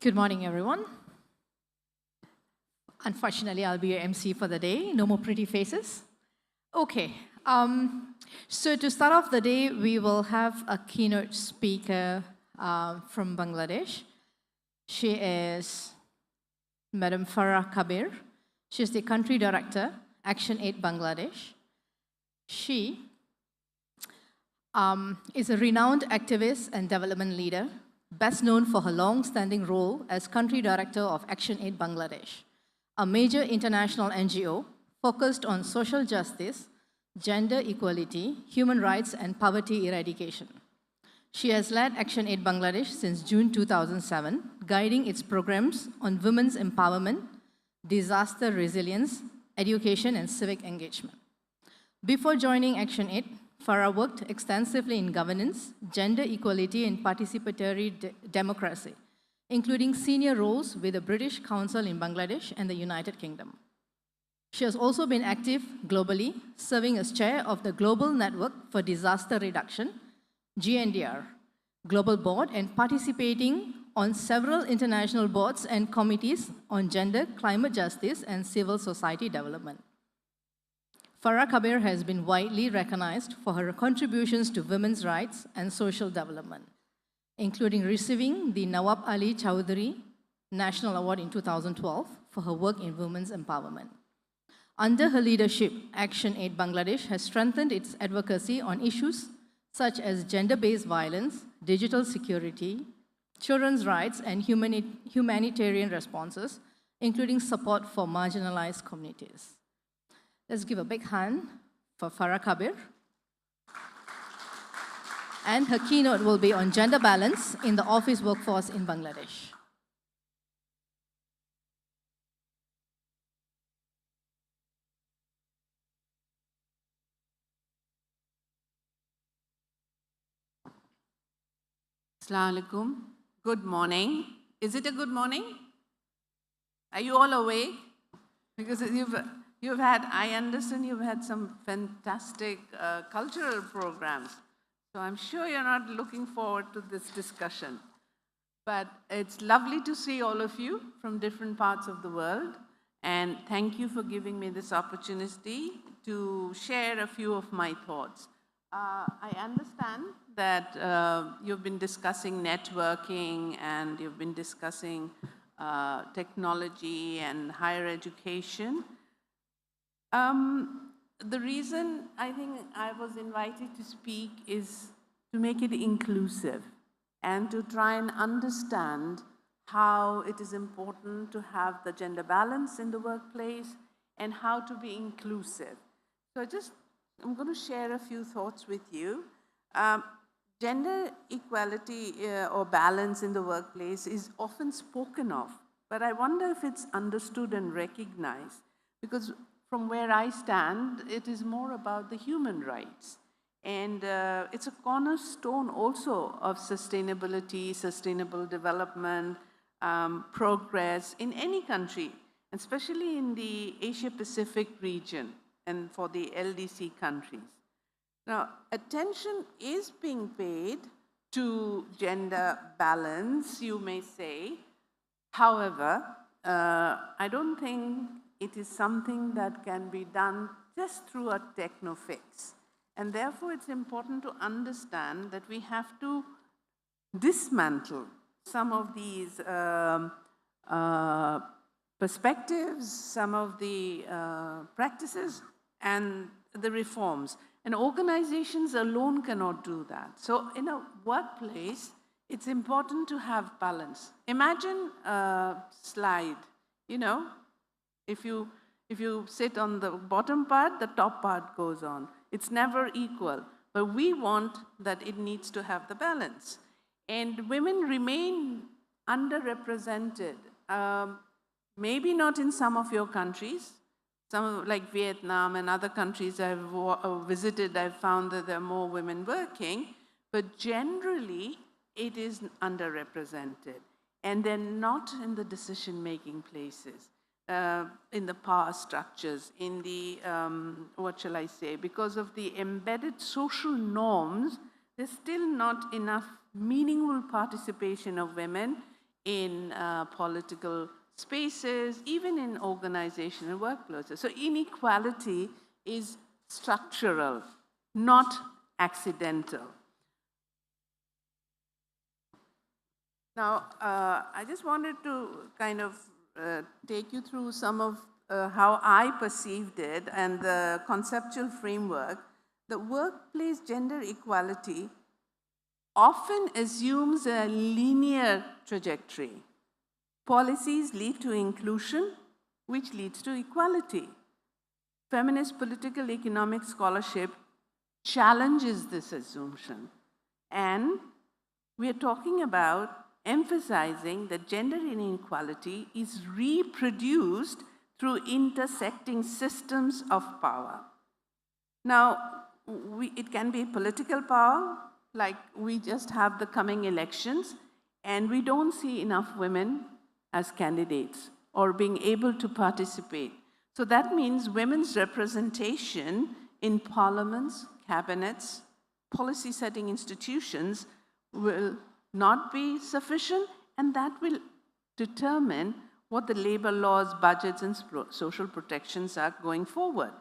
Good morning, everyone. Unfortunately, I'll be your MC for the day. No more pretty faces. Okay, so to start off the day, we will have a keynote speaker from Bangladesh. She is Madam Farah Kabir. She's the country director, Action Aid Bangladesh. She is a renowned activist and development leader, best known for her long-standing role as country director of Action Aid Bangladesh, a major international NGO focused on social justice, gender equality, human rights, and poverty eradication. She has led Action Aid Bangladesh since June 2007, guiding its programs on women's empowerment, disaster resilience, education, and civic engagement. Before joining Action Aid, Farah worked extensively in governance, gender equality, and participatory democracy, including senior roles with the British Council in Bangladesh and the United Kingdom. She has also been active globally, serving as chair of the Global Network for Disaster Reduction, GNDR, Global Board, and participating on several international boards and committees on gender, climate justice, and civil society development. Farah Kabir has been widely recognized for her contributions to women's rights and social development, including receiving the Nawab Ali Chowdhury National Award in 2012 for her work in women's empowerment. Under her leadership, Action Aid Bangladesh has strengthened its advocacy on issues such as gender-based violence, digital security, children's rights, and humanitarian responses, including support for marginalized communities. Let's give a big hand for Farah Kabir. And her keynote will be on gender balance in the office workforce in Bangladesh. Assalamu alaikum. Good morning. Is it a good morning? Are you all awake? Because you've had, I understand you've had some fantastic cultural programs. So I'm sure you're not looking forward to this discussion. But it's lovely to see all of you from different parts of the world. And thank you for giving me this opportunity to share a few of my thoughts. I understand that you've been discussing networking and you've been discussing technology and higher education. The reason I think I was invited to speak is to make it inclusive and to try and understand how it is important to have the gender balance in the workplace and how to be inclusive. So I'm going to share a few thoughts with you. Gender equality or balance in the workplace is often spoken of, but I wonder if it's understood and recognized, because from where I stand, it is more about the human rights. And it's a cornerstone also of sustainability, sustainable development, progress in any country, especially in the Asia-Pacific region and for the LDC countries. Now, attention is being paid to gender balance, you may say. However, I don't think it is something that can be done just through a techno-fix. And therefore, it's important to understand that we have to dismantle some of these perspectives, some of the practices, and the reforms. And organizations alone cannot do that. So in a workplace, it's important to have balance. Imagine a slide, if you sit on the bottom part, the top part goes on. It's never equal, but we want that it needs to have the balance. And women remain underrepresented, maybe not in some of your countries. Some like Vietnam and other countries I've visited, I've found that there are more women working, but generally it is underrepresented. And they're not in the decision-making places, in the power structures, in the, because of the embedded social norms, there's still not enough meaningful participation of women in political spaces, even in organizational workplaces. So inequality is structural, not accidental. Now, I just wanted to kind of take you through some of how I perceived it and the conceptual framework. The workplace gender equality often assumes a linear trajectory. Policies lead to inclusion, which leads to equality. Feminist political economic scholarship challenges this assumption. And we are talking about emphasizing that gender inequality is reproduced through intersecting systems of power. Now, it can be political power, like we just have the coming elections, and we don't see enough women as candidates or being able to participate. So that means women's representation in parliaments, cabinets, policy setting institutions will not be sufficient, and that will determine what the labor laws, budgets, and social protections are going forward.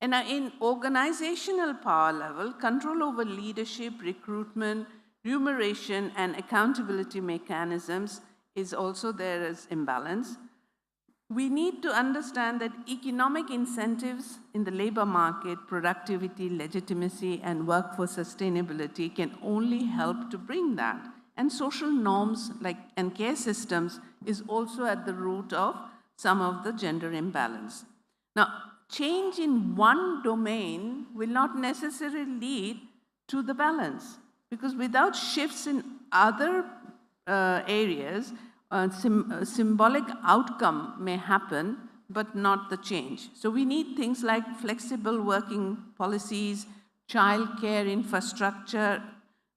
And in organizational power level, control over leadership, recruitment, remuneration, and accountability mechanisms is also there as imbalance. We need to understand that economic incentives in the labor market, productivity, legitimacy, and workforce sustainability can only help to bring that. And social norms and care systems is also at the root of some of the gender imbalance. Now, change in one domain will not necessarily lead to the balance, because without shifts in other areas, symbolic outcome may happen, but not the change. So we need things like flexible working policies, childcare infrastructure,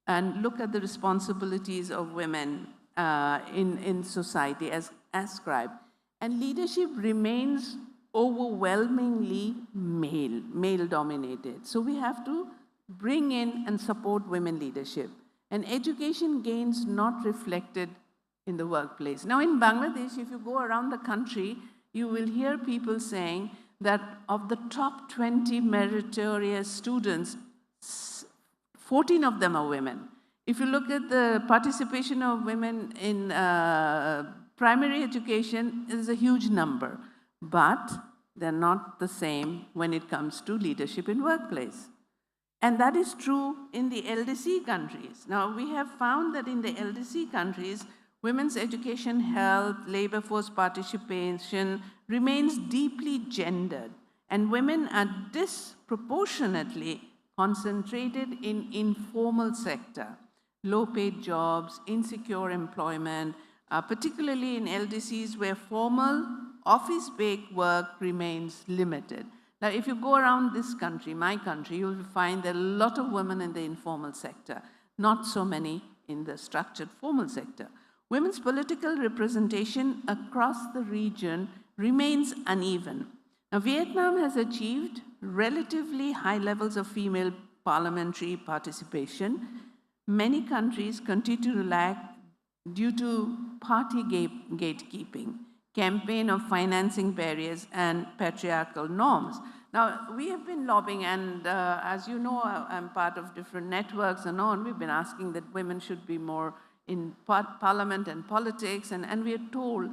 and look at the responsibilities of women in society as ascribed. And leadership remains overwhelmingly male-dominated. So we have to bring in and support women leadership. And education gains not reflected in the workplace. Now in Bangladesh, if you go around the country, you will hear people saying that of the top 20 meritorious students, 14 of them are women. If you look at the participation of women in primary education, it is a huge number. But they're not the same when it comes to leadership in workplace. And that is true in the LDC countries. Now, we have found that in the LDC countries, women's education, health, labor force participation remains deeply gendered, and women are disproportionately concentrated in informal sector, low-paid jobs, insecure employment, particularly in LDCs where formal office-based work remains limited. Now, if you go around this country, my country, you will find there are a lot of women in the informal sector, not so many in the structured formal sector. Women's political representation across the region remains uneven. Now, Vietnam has achieved relatively high levels of female parliamentary participation. Many countries continue to lag due to party gatekeeping, campaign of financing barriers, and patriarchal norms. Now, we have been lobbying, and as you know, I'm part of different networks and on. We've been asking that women should be more in parliament and politics, and we are told,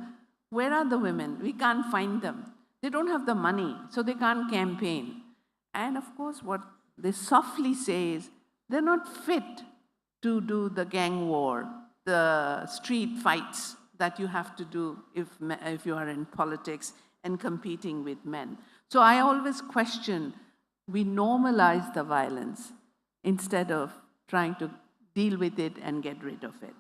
where are the women? We can't find them. They don't have the money, so they can't campaign. And of course, what they softly say is, they're not fit to do the gang war, the street fights that you have to do if you are in politics and competing with men. So I always question, we normalize the violence instead of trying to deal with it and get rid of it.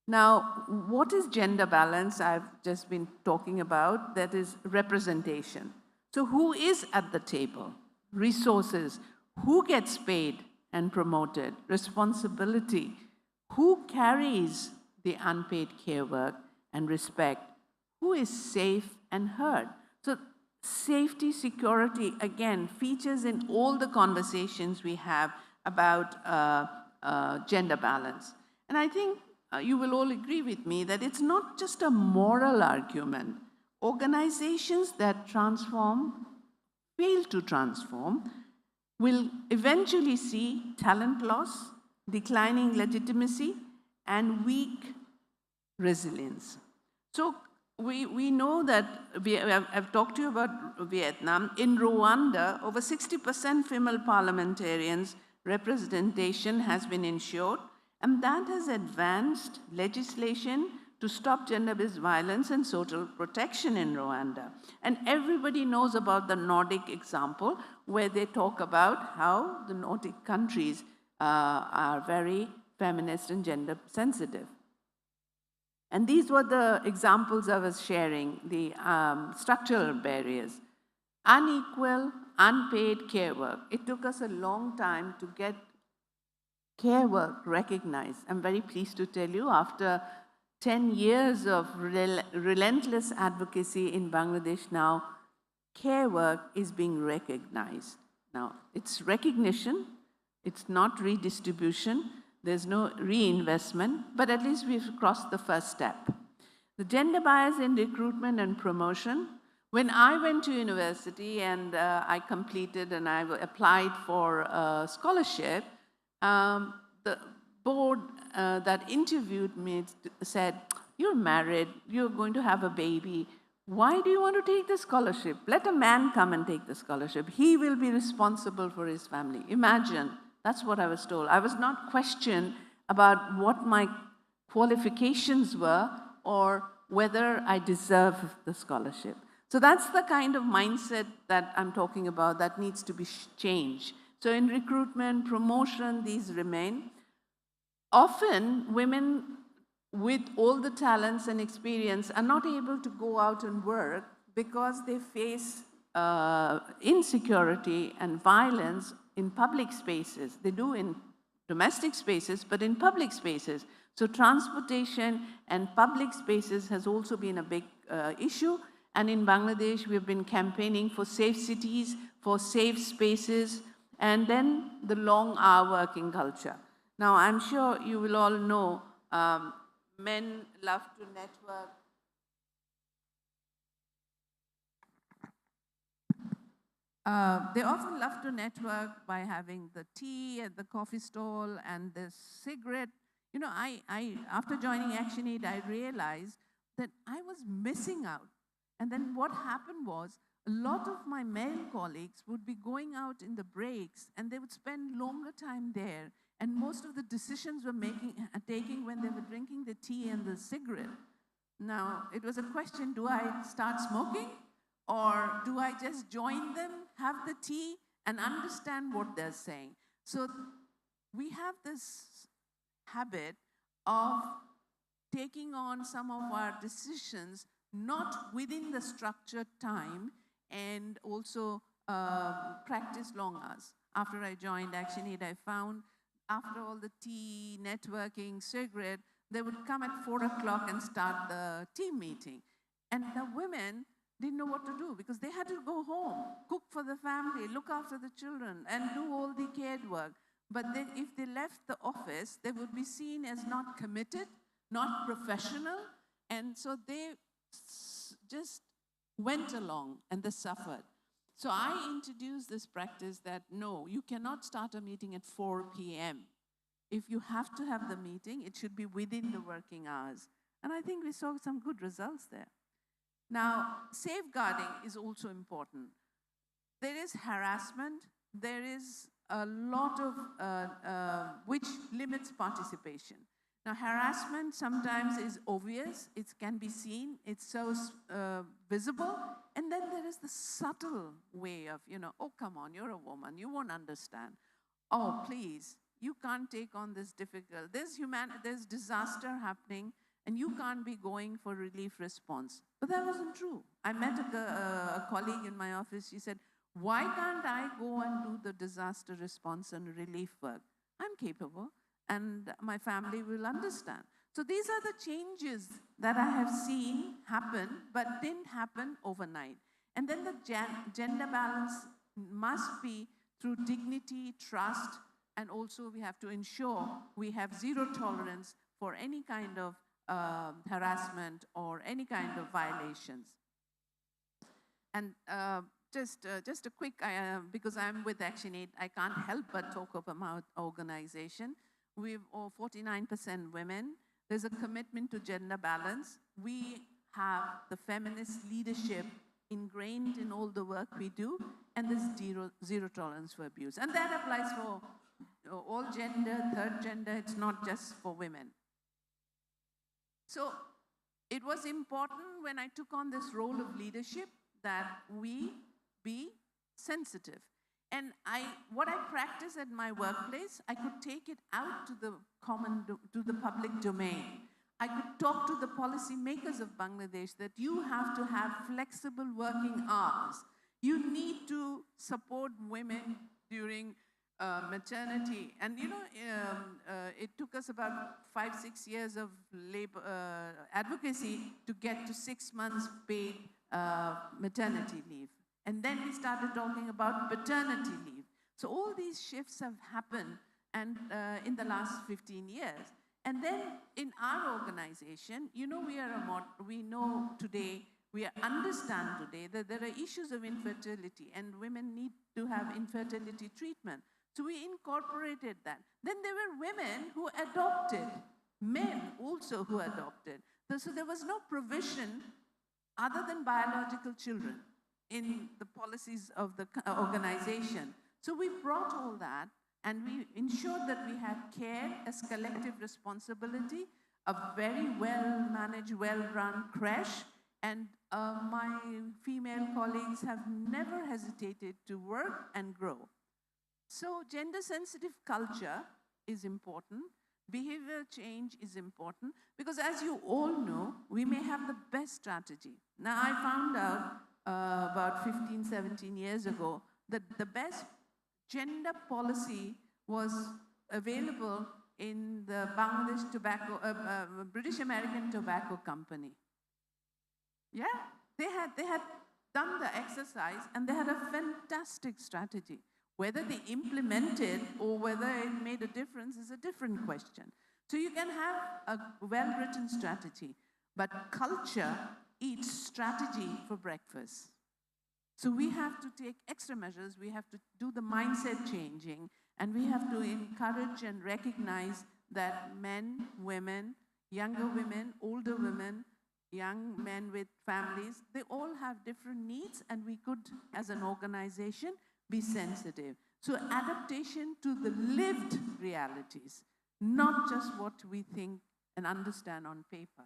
Now, what is gender balance? I've just been talking about. That is representation. So who is at the table? Resources. Who gets paid and promoted? Responsibility. Who carries the unpaid care work and respect? Who is safe and heard? So safety, security, again, features in all the conversations we have about gender balance. And I think you will all agree with me that it's not just a moral argument. Organizations that transform, fail to transform, will eventually see talent loss, declining legitimacy, and weak resilience. So we know that, I've talked to you about Vietnam. In Rwanda, over 60% female parliamentarians representation has been ensured, and that has advanced legislation to stop gender-based violence and social protection in Rwanda. And everybody knows about the Nordic example, where they talk about how the Nordic countries are very feminist and gender sensitive. And these were the examples I was sharing, the structural barriers. Unequal, unpaid care work. It took us a long time to get care work recognized. I'm very pleased to tell you, after 10 years of relentless advocacy in Bangladesh now, care work is being recognized. Now, it's recognition, it's not redistribution, there's no reinvestment, but at least we've crossed the first step. The gender bias in recruitment and promotion. When I went to university and I completed and I applied for a scholarship, the board that interviewed me said, "You're married, you're going to have a baby. Why do you want to take the scholarship? Let a man come and take the scholarship. He will be responsible for his family." Imagine, that's what I was told. I was not questioned about what my qualifications were or whether I deserve the scholarship. So that's the kind of mindset that I'm talking about that needs to be changed. So in recruitment, promotion, these remain. Often, women with all the talents and experience are not able to go out and work because they face insecurity and violence in public spaces. They do in domestic spaces, but in public spaces. So transportation and public spaces has also been a big issue. And in Bangladesh, we've been campaigning for safe cities, for safe spaces, and then the long hour working culture. Now, I'm sure you will all know men love to network. They often love to network by having the tea at the coffee stall and the cigarette. You know, after joining ActionAid, I realized that I was missing out. And then what happened was, a lot of my male colleagues would be going out in the breaks and they would spend longer time there. And most of the decisions were taking when they were drinking the tea and the cigarette. Now, it was a question, do I start smoking? Or do I just join them, have the tea, and understand what they're saying? So we have this habit of taking on some of our decisions not within the structured time and also practice long hours. After I joined ActionAid, I found after all the tea, networking, cigarette, they would come at 4 o'clock and start the team meeting. And the women didn't know what to do because they had to go home, cook for the family, look after the children, and do all the care work. But then if they left the office, they would be seen as not committed, not professional, and so they just went along and they suffered. So I introduced this practice that no, you cannot start a meeting at 4 p.m. If you have to have the meeting, it should be within the working hours. And I think we saw some good results there. Now, safeguarding is also important. There is harassment, there is a lot of which limits participation. Now, harassment sometimes is obvious, it can be seen, it's so visible, and then there is the subtle way of, oh, come on, you're a woman, you won't understand. Oh, please, you can't take on this difficult, there's disaster happening, and you can't be going for relief response. But that wasn't true. I met a colleague in my office, she said, why can't I go and do the disaster response and relief work? I'm capable, and my family will understand. So these are the changes that I have seen happen, but didn't happen overnight. And then the gender balance must be through dignity, trust, and also we have to ensure we have zero tolerance for any kind of harassment or any kind of violations. And just a quick, because I'm with ActionAid, I can't help but talk about our organization. We've 49% women. There's a commitment to gender balance. We have the feminist leadership ingrained in all the work we do, and there's zero tolerance for abuse. And that applies for all gender, third gender, it's not just for women. So it was important when I took on this role of leadership that we be sensitive. And what I practice at my workplace, I could take it out to the public domain. I could talk to the policy makers of Bangladesh that you have to have flexible working hours. You need to support women during maternity. And you know, it took us about 5-6 years of labor advocacy to get to 6 months paid maternity leave. And then we started talking about paternity leave. So all these shifts have happened and in the last 15 years. And then in our organization, you know, we know today, we understand today that there are issues of infertility and women need to have infertility treatment. So we incorporated that. Then there were women who adopted, men also who adopted. So there was no provision other than biological children in the policies of the organization. So we brought all that and we ensured that we had care as collective responsibility, a very well-managed, well-run creche, and my female colleagues have never hesitated to work and grow. So gender-sensitive culture is important. Behavior change is important because as you all know, we may have the best strategy. Now I found out about 15, 17 years ago that the best gender policy was available in the Bangladesh Tobacco, British American Tobacco Company. Yeah, they had done the exercise and they had a fantastic strategy. Whether they implemented or whether it made a difference is a different question. So you can have a well-written strategy, but culture eats strategy for breakfast. So we have to take extra measures, we have to do the mindset changing, and we have to encourage and recognize that men, women, younger women, older women, young men with families, they all have different needs, and we could, as an organization, be sensitive. So adaptation to the lived realities, not just what we think and understand on paper.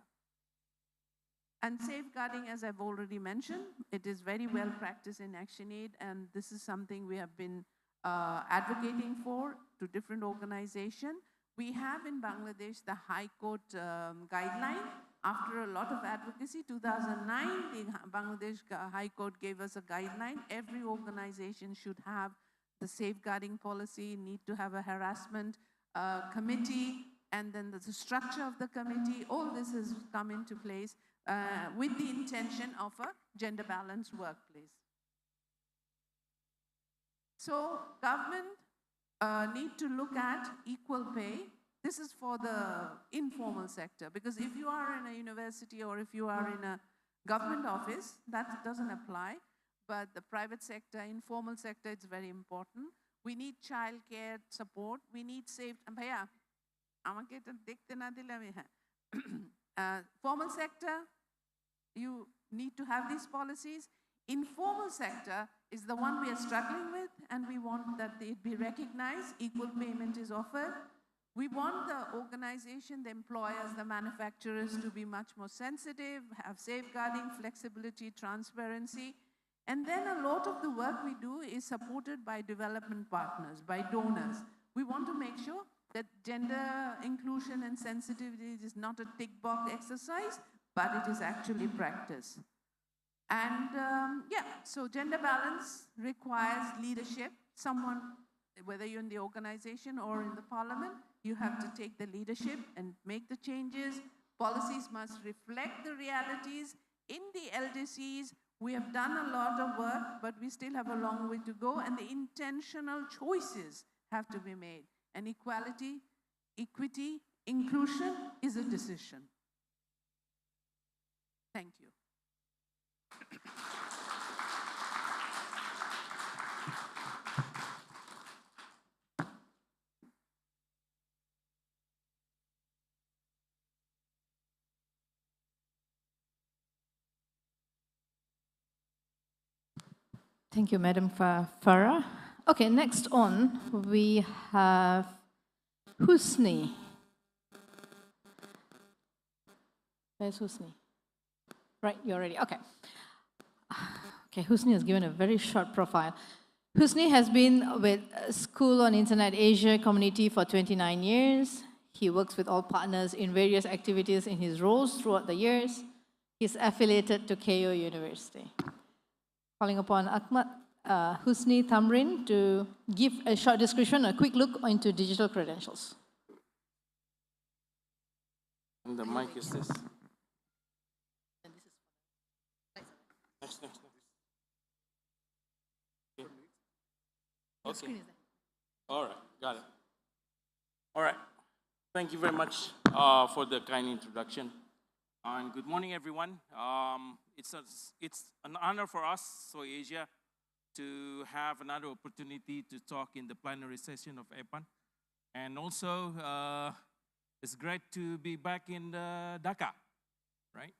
And safeguarding, as I've already mentioned, it is very well practiced in ActionAid, and this is something we have been advocating for to different organizations. We have in Bangladesh the High Court guideline. After a lot of advocacy, 2009, the Bangladesh High Court gave us a guideline. Every organization should have the safeguarding policy, need to have a harassment committee, and then the structure of the committee. All this has come into place with the intention of a gender-balanced workplace. So government need to look at equal pay. This is for the informal sector, because if you are in a university or if you are in a government office, that doesn't apply. But the private sector, informal sector, it's very important. We need childcare support. We need safe. Bhaiya, amake eta dekhte na dile ami ha. Formal sector, you need to have these policies. Informal sector is the one we are struggling with, and we want that it be recognized. Equal payment is offered. We want the organization, the employers, the manufacturers to be much more sensitive, have safeguarding, flexibility, transparency. And then a lot of the work we do is supported by development partners, by donors. We want to make sure that gender inclusion and sensitivity is not a tick box exercise, but it is actually practiced. And yeah, so gender balance requires leadership. Someone, whether you're in the organization or in the parliament, you have to take the leadership and make the changes. Policies must reflect the realities. In the LDCs, we have done a lot of work, but we still have a long way to go, and the intentional choices have to be made. And equality, equity, Inclusion is a decision. Thank you. Thank you, Madam Farah. Okay, next on, we have Husni. Where's Husni? Right, you're ready. Okay. Okay, Husni has given a very short profile. Husni has been with School on Internet Asia community for 29 years. He works with all partners in various activities in his roles throughout the years. He's affiliated to KO University. Calling upon Ahmad Husni Thamrin to give a short description, a quick look into digital credentials. And the mic is this. Next. Okay. All right, got it. All right. Thank you very much for the kind introduction. And good morning, everyone. It's an honor for us, Soy Asia, to have another opportunity to talk in the plenary session of APAN. And also, it's great to be back in Dhaka, right?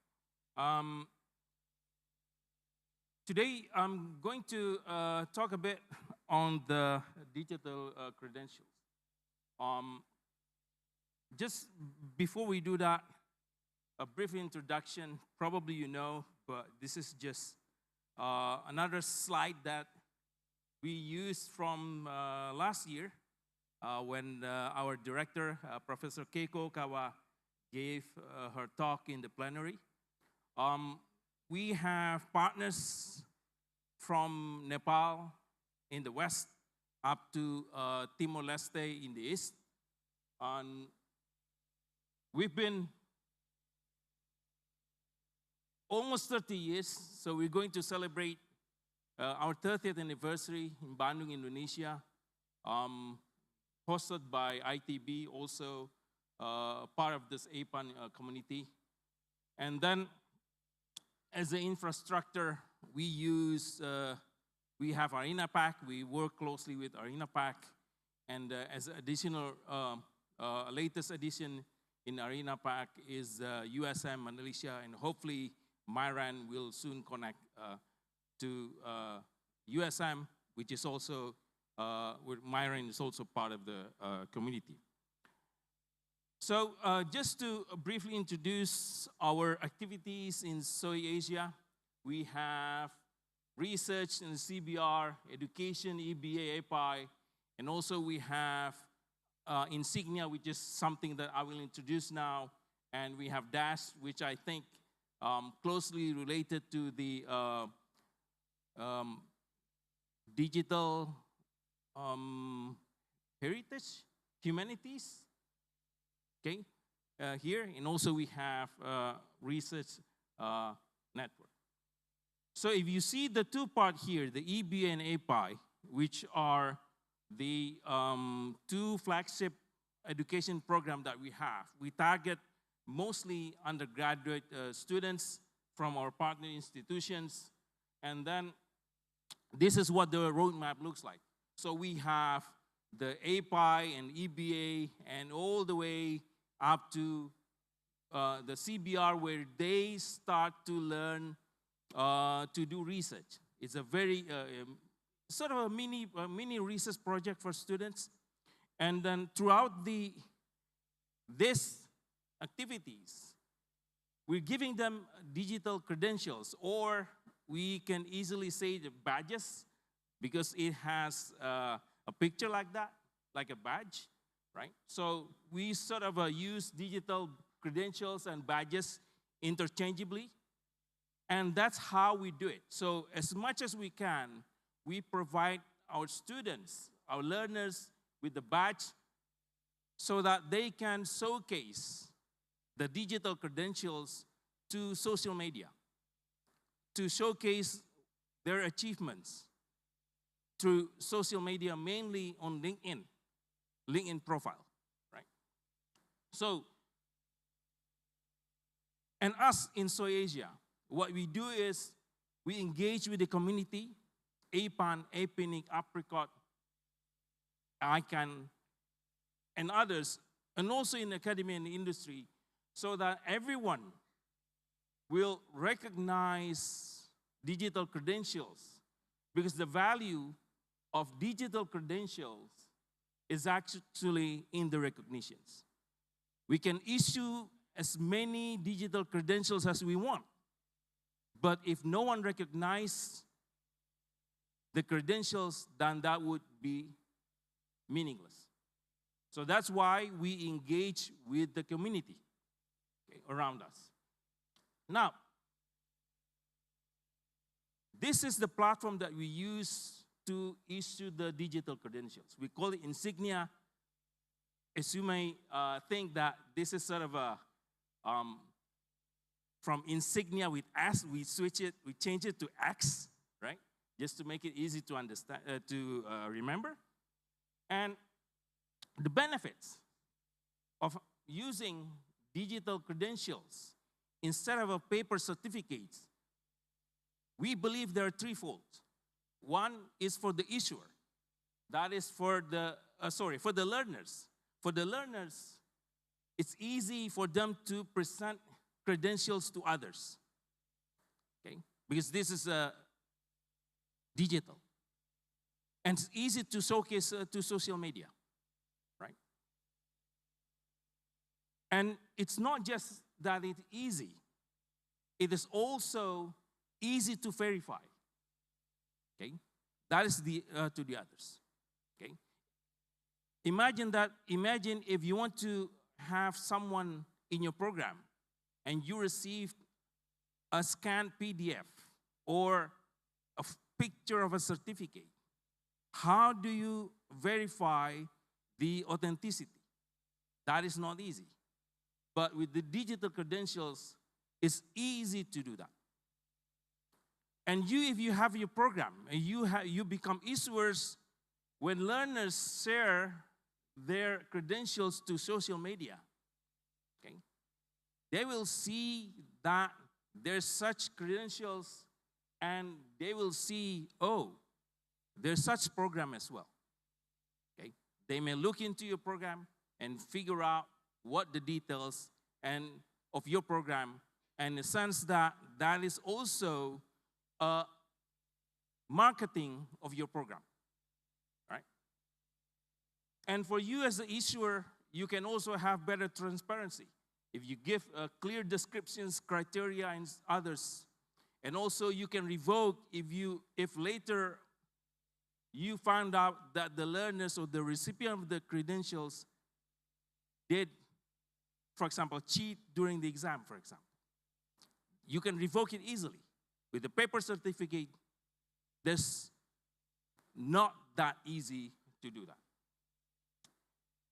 Today, I'm going to talk a bit on the digital credentials. Just before we do that, a brief introduction. Probably you know, but this is just another slide that we used from last year when our director, Professor Keiko Kawa, gave her talk in the plenary. We have partners from Nepal in the west up to Timor-Leste in the east. And we've been almost 30 years, so we're going to celebrate our 30th anniversary in Bandung, Indonesia, hosted by ITB, also part of this APAN community. And then, as an infrastructure, we have ArenaPack. We work closely with ArenaPack, and as additional, latest addition in ArenaPack is USM Malaysia, and hopefully Myran will soon connect to USM, which is also, Myran is also part of the community. So just to briefly introduce our activities in Soy Asia, we have research in the CBR, education, EBA, API, and also we have insignia, which is something that I will introduce now, and we have DASH, which I think closely related to the digital heritage, humanities, okay, here, and also we have research network. So if you see the two part here, the EBA and API, which are the two flagship education program that we have, we target mostly undergraduate students from our partner institutions, and then this is what the roadmap looks like. So we have the API and EBA and all the way up to the CBR, where they start to learn to do research. It's a very sort of a mini research project for students. And then throughout this activities, we're giving them digital credentials, or we can easily say the badges, because it has a picture like that, like a badge, right? So we sort of use digital credentials and badges interchangeably, and that's how we do it. So as much as we can, we provide our students, our learners, with the badge so that they can showcase the digital credentials to social media, to showcase their achievements through social media, mainly on LinkedIn profile, right? So, and us in Soy Asia, what we do is we engage with the community, APAN, APINIC, Apricot, ICANN, and others, and also in academia and industry, so that everyone will recognize digital credentials, because the value of digital credentials is actually in the recognitions. We can issue as many digital credentials as we want, but if no one recognizes the credentials, then that would be meaningless. So that's why we engage with the community, okay, around us. Now, this is the platform that we use to issue the digital credentials. We call it Insignia. As you may think that this is sort of a, from Insignia with S, we change it to X, right? Just to make it easy to understand, remember. And the benefits of using digital credentials instead of a paper certificates, we believe there are threefold. One is for the issuer. That is for the, for the learners. For the learners, it's easy for them to present credentials to others, okay? Because this is digital. And it's easy to showcase to social media, right? And it's not just that it's easy. It is also easy to verify, okay? That is the, to the others, okay? Imagine if you want to have someone in your program and you received a scanned PDF or a picture of a certificate. How do you verify the authenticity? That is not easy. But with the digital credentials, it's easy to do that. And if you have your program and you become issuers, when learners share their credentials to social media, okay, they will see that there's such credentials, and they will see, oh, there's such program as well. Okay, they may look into your program and figure out what the details and of your program, and in the sense that that is also marketing of your program, right? And for you as the issuer, you can also have better transparency. If you give clear descriptions, criteria, and others, and also you can revoke if later you found out that the learners or the recipient of the credentials did, for example, cheat during the exam, for example. You can revoke it easily. With the paper certificate, there's not that easy to do that.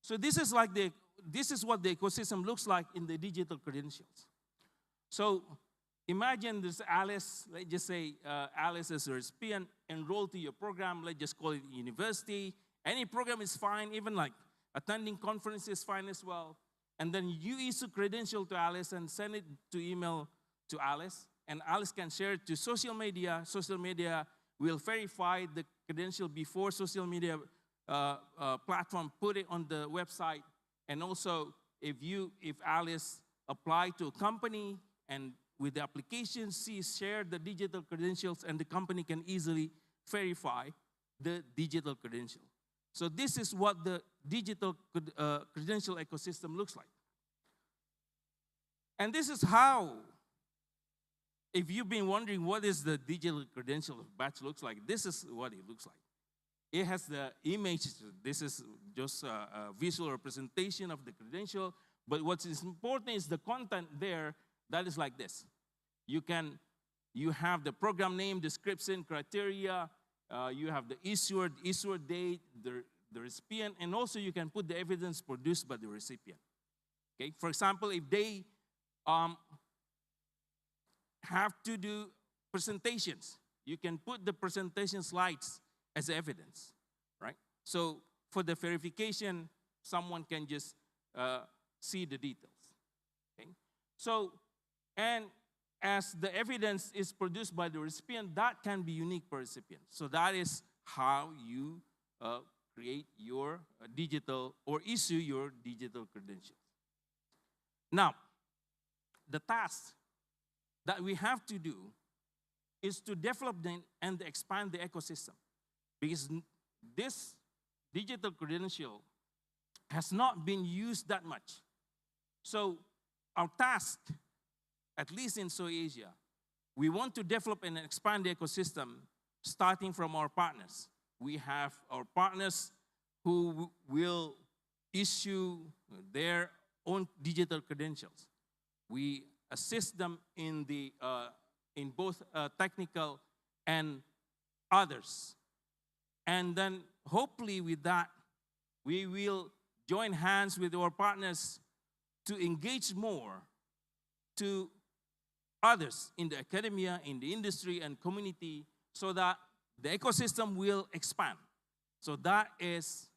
So this is what the ecosystem looks like in the digital credentials. So imagine this Alice, let's just say Alice is a recipient, enrolled to your program, let's just call it university. Any program is fine, even like attending conference is fine as well. And then you issue credential to Alice and send it to email to Alice. And Alice can share it to social media. Social media will verify the credential before social media platform put it on the website. And also, if Alice applied to a company and with the application, she shared the digital credentials, and the company can easily verify the digital credential. So this is what the digital credential ecosystem looks like. And this is how, if you've been wondering what is the digital credential batch looks like, this is what it looks like. It has the image. This is just a visual representation of the credential. But what is important is the content there. That is like this. You have the program name, description, criteria. You have the issuer date, the recipient, and also you can put the evidence produced by the recipient. Okay. For example, if they have to do presentations, you can put the presentation slides as evidence, right? So for the verification, someone can just see the details. Okay? So, and as the evidence is produced by the recipient, that can be unique per recipient. So that is how you create your digital or issue your digital credentials. Now, the task that we have to do is to develop and expand the ecosystem, because this digital credential has not been used that much. So our task, at least in Soy Asia, we want to develop and expand the ecosystem starting from our partners. We have our partners who will issue their own digital credentials. We assist them in both technical and others. And then hopefully with that, we will join hands with our partners to engage more to others in the academia, in the industry and community, so that the ecosystem will expand. So that is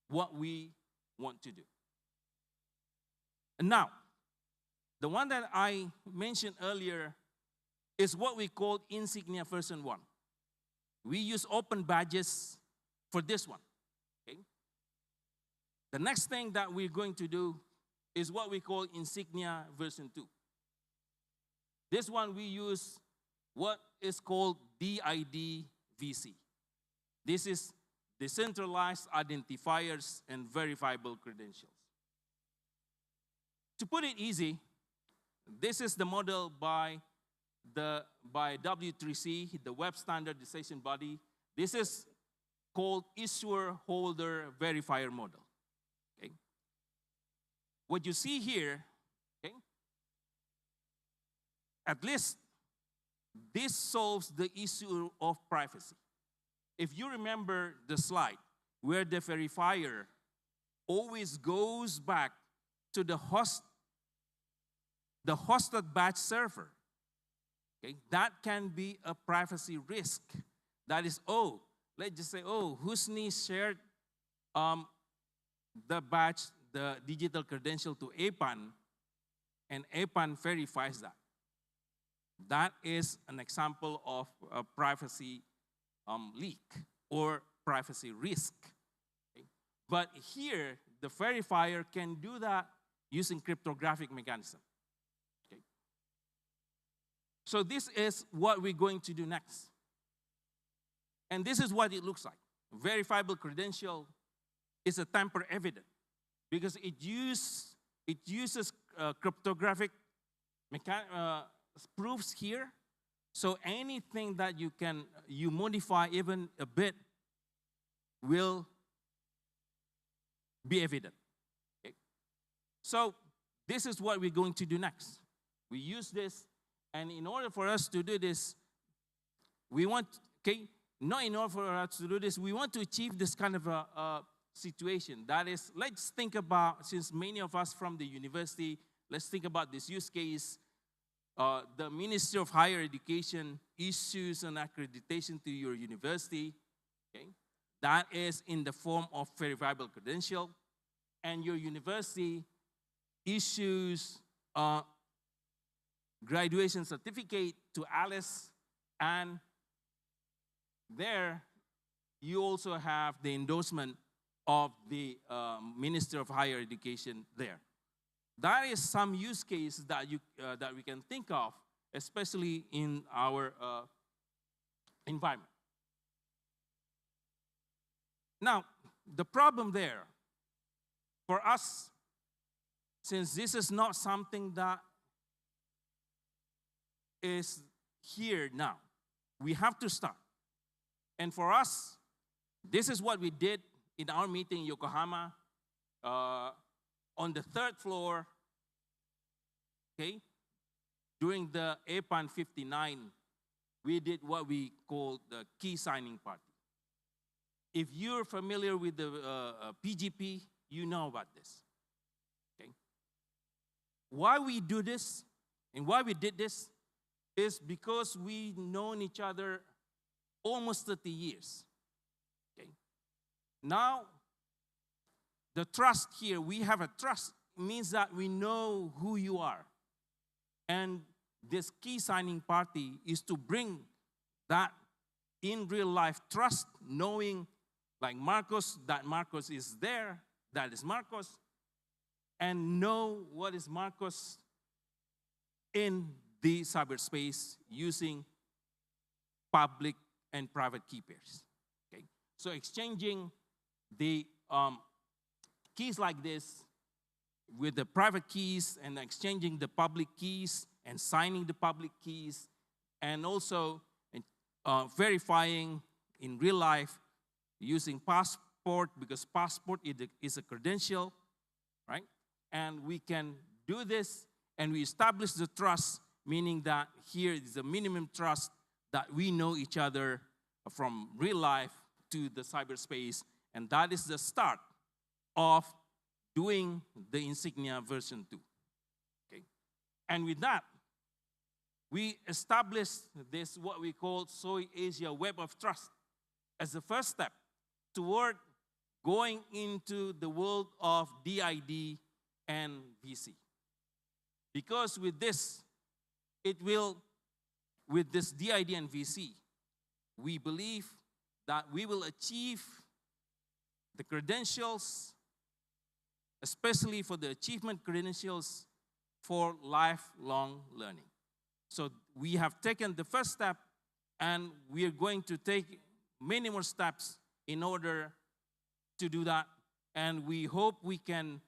what we want to do. And now, the one that I mentioned earlier is what we call Insignia version 1. We use open badges for this one. Okay? The next thing that we're going to do is what we call Insignia version 2. This one we use what is called DID-VC. This is decentralized identifiers and verifiable credentials. To put it easy, this is the model by W3C, the Web Standardization Body. This is called Issuer Holder Verifier Model. Okay? What you see here, okay, at least this solves the issue of privacy. If you remember the slide where the verifier always goes back to the hosted batch server, okay, that can be a privacy risk. That is, let's just say, Husni shared the batch, the digital credential to APAN, and APAN verifies that. That is an example of a privacy leak or privacy risk. Okay? But here, the verifier can do that using cryptographic mechanism. Okay? So this is what we're going to do next. And this is what it looks like. Verifiable credential is a tamper evident because it uses cryptographic proofs here. So anything that you modify even a bit will be evident. Okay? So this is what we're going to do next. We use this, and in order for us to do this, we want, not in order for us to do this, we want to achieve this kind of a situation. That is, let's think about, since many of us from the university, let's think about this use case. The Ministry of Higher Education issues an accreditation to your university. Okay? That is in the form of verifiable credential. And your university issues a graduation certificate to Alice, and there you also have the endorsement of the Minister of Higher Education there. That is some use case that we can think of, especially in our environment. Now, the problem there for us, since this is not something that is here now, we have to start. And for us, this is what we did in our meeting in Yokohama. On the third floor, okay, during the APAN61, we did what we call the key signing party. If you're familiar with the PGP, you know about this. Okay? Why we do this and why we did this is because we've known each other almost 30 years. Okay? Now, the trust here, we have a trust means that we know who you are. And this key signing party is to bring that in real life trust, knowing like Marcos, that Marcos is there, that is Marcos, and know what is Marcos in the cyberspace using public and private key pairs. Okay? So exchanging the keys like this with the private keys and exchanging the public keys and signing the public keys and also verifying in real life using passport, because passport is a credential, right? And we can do this and we establish the trust, meaning that here is a minimum trust that we know each other from real life to the cyberspace, and that is the start of doing the insignia version 2. Okay? And with that, we established this, what we call Soy Asia Web of Trust, as the first step toward going into the world of DID and VC. Because with this, with this DID and VC, we believe that we will achieve the credentials, especially for the achievement credentials for lifelong learning. So we have taken the first step, and we are going to take many more steps in order to do that. And we hope we can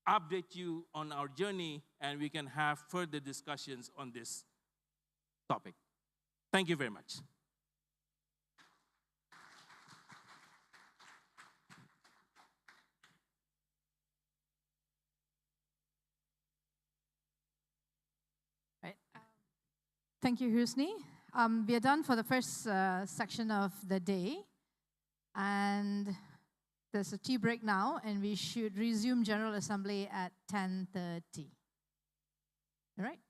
update you on our journey, and we can have further discussions on this topic. Thank you very much. Right. Thank you, Husni. We are done for the first section of the day. And there's a tea break now, and we should resume General Assembly at 10:30. All right?